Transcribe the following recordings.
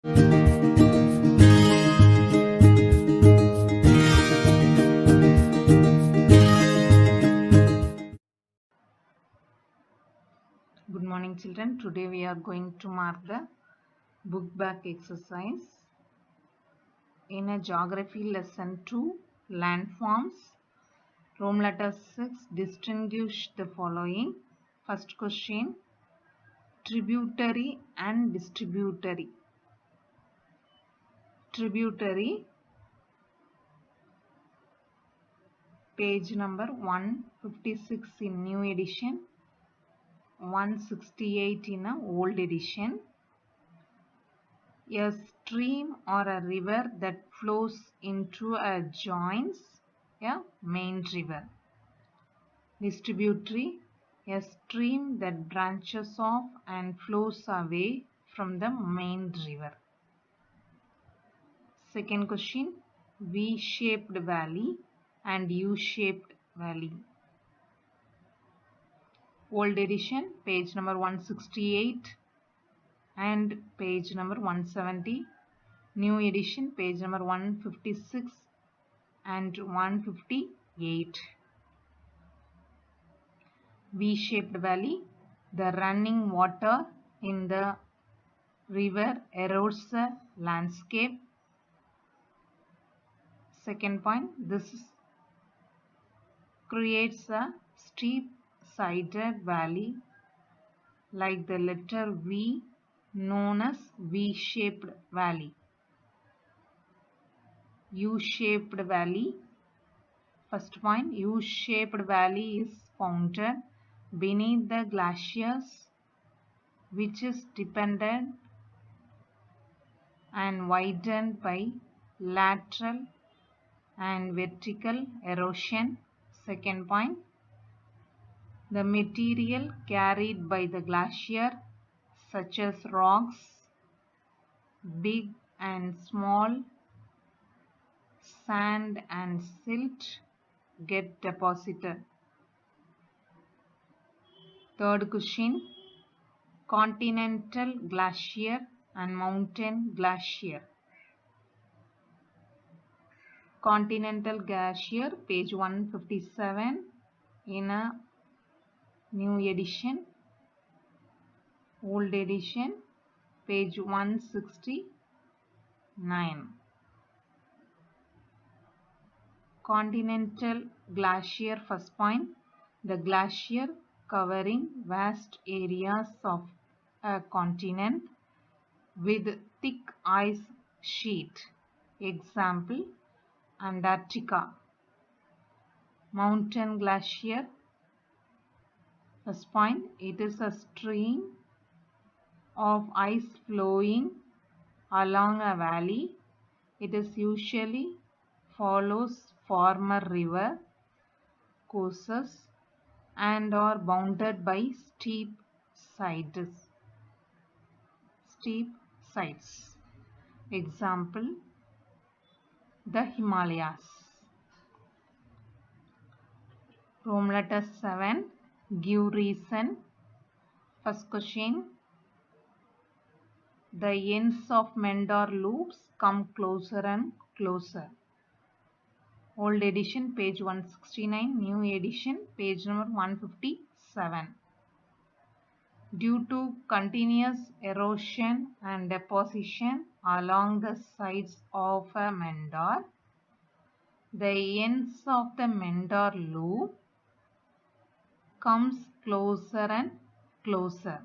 Good morning, children. Today we are going to mark the book back exercise in a geography lesson 2 landforms. Room letter 6, distinguish the following. First question, tributary and distributary. Tributary, page number 156 in new edition, 168 in a old edition. A stream or a river that flows into a joins a main river. Distributary, a stream that branches off and flows away from the main river. Second question, V-shaped valley and U-shaped valley. Old edition, page number 168 and page number 170. New edition, page number 156 and 158. V-shaped valley, the running water in the river erodes the landscape. Second point, this creates a steep-sided valley like the letter V, known as V-shaped valley. U-shaped valley. First point, U-shaped valley is founded beneath the glaciers, which is dependent and widened by lateral and vertical erosion. Second point, the material carried by the glacier, such as rocks, big and small, sand and silt, get deposited. Third question, continental glacier and mountain glacier. Continental glacier, page 157 in a new edition. Old edition, page 169. Continental glacier, first point, the glacier covering vast areas of a continent with thick ice sheet. Example, Antarctica. Mountain glacier, first point, it is a stream of ice flowing along a valley. It is usually follows former river courses and are bounded by steep sides. Example, the Himalayas. Room letter 7, give reason. First question, the ends of Mendor loops come closer and closer. Old edition, page 169. New edition, page number 157. Due to continuous erosion and deposition along the sides of a Mendor, the ends of the Mendor loop comes closer and closer.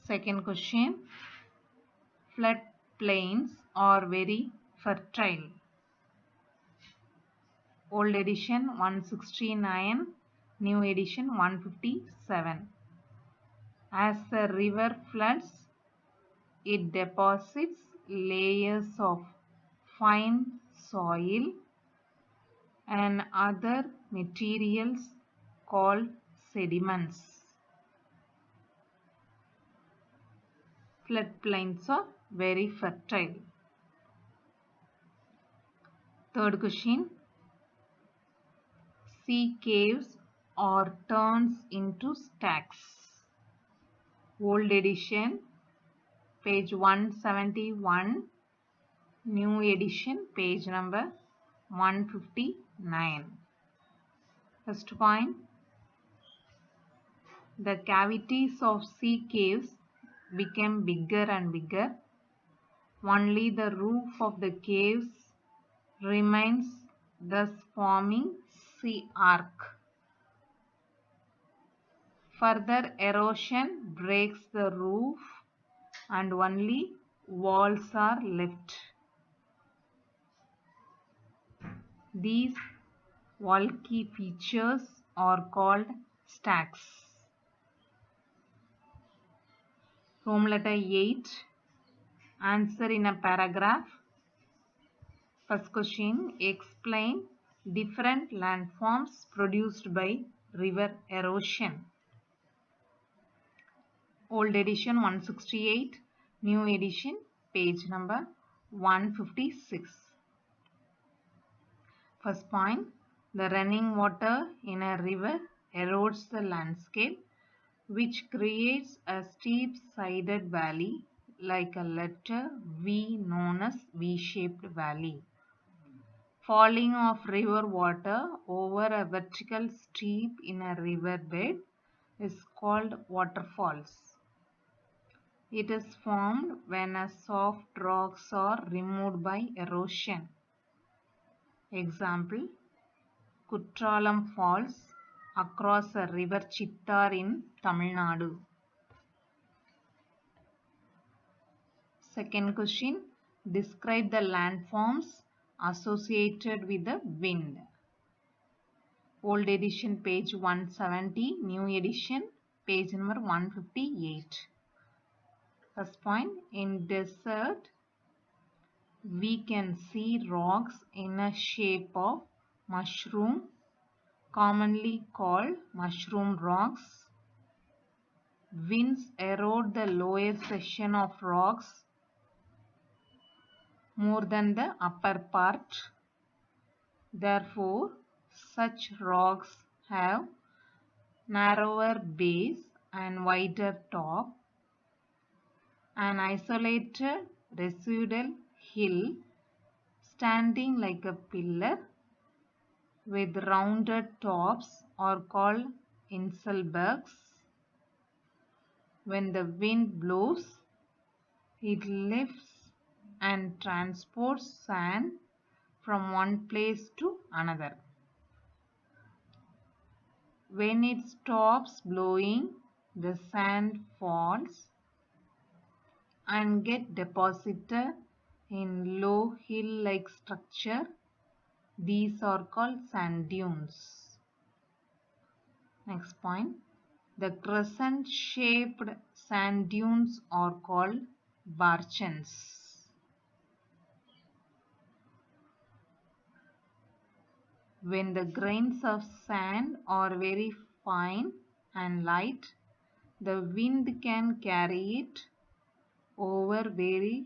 Second question, floodplains are very fertile. Old edition 169, new edition 157. As the river floods, it deposits layers of fine soil and other materials called sediments. Floodplains are very fertile. Third question, sea caves or turns into stacks. Old edition, page 171, new edition, page number 159. First point, the cavities of sea caves became bigger and bigger. Only the roof of the caves remains, thus forming sea arc. Further erosion breaks the roof and only walls are left. These bulky features are called stacks. Roman letter 8. Answer in a paragraph. First question, explain different landforms produced by river erosion. Old edition 168, new edition, page number 156. First point, the running water in a river erodes the landscape, which creates a steep-sided valley like a letter V known as V-shaped valley. Falling of river water over a vertical steep in a riverbed is called waterfalls. It is formed when a soft rocks are removed by erosion. Example, Kutralam Falls across a river Chittar in Tamil Nadu. Second question, describe the landforms associated with the wind. Old edition page 170, new edition page number 158. First point, in desert we can see rocks in a shape of mushroom, commonly called mushroom rocks. Winds erode the lower section of rocks more than the upper part. Therefore, such rocks have narrower base and wider top. An isolated residual hill standing like a pillar with rounded tops are called Inselbergs. When the wind blows, it lifts and transports sand from one place to another. When it stops blowing, the sand falls and get deposited in low hill-like structure. These are called sand dunes. Next point, the crescent-shaped sand dunes are called barchans. When the grains of sand are very fine and light, the wind can carry it over very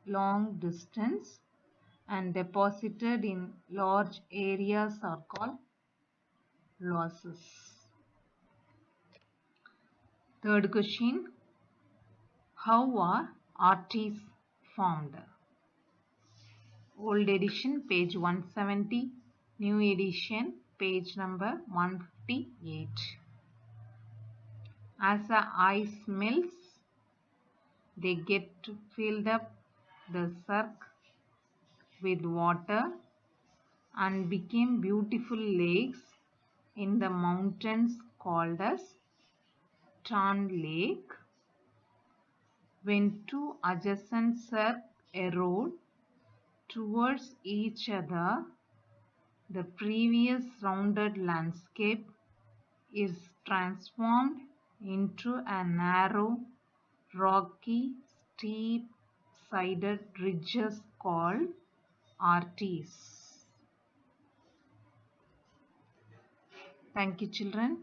long distance and deposited in large areas are called losses. Third question, how are arteries formed? Old edition page 170, new edition page number 158. As the ice melts, they get filled up the cirque with water and became beautiful lakes in the mountains called as Tarn Lake. When two adjacent cirques erode towards each other, the previous rounded landscape is transformed into a narrow, rocky, steep-sided ridges called artes. Thank you, children.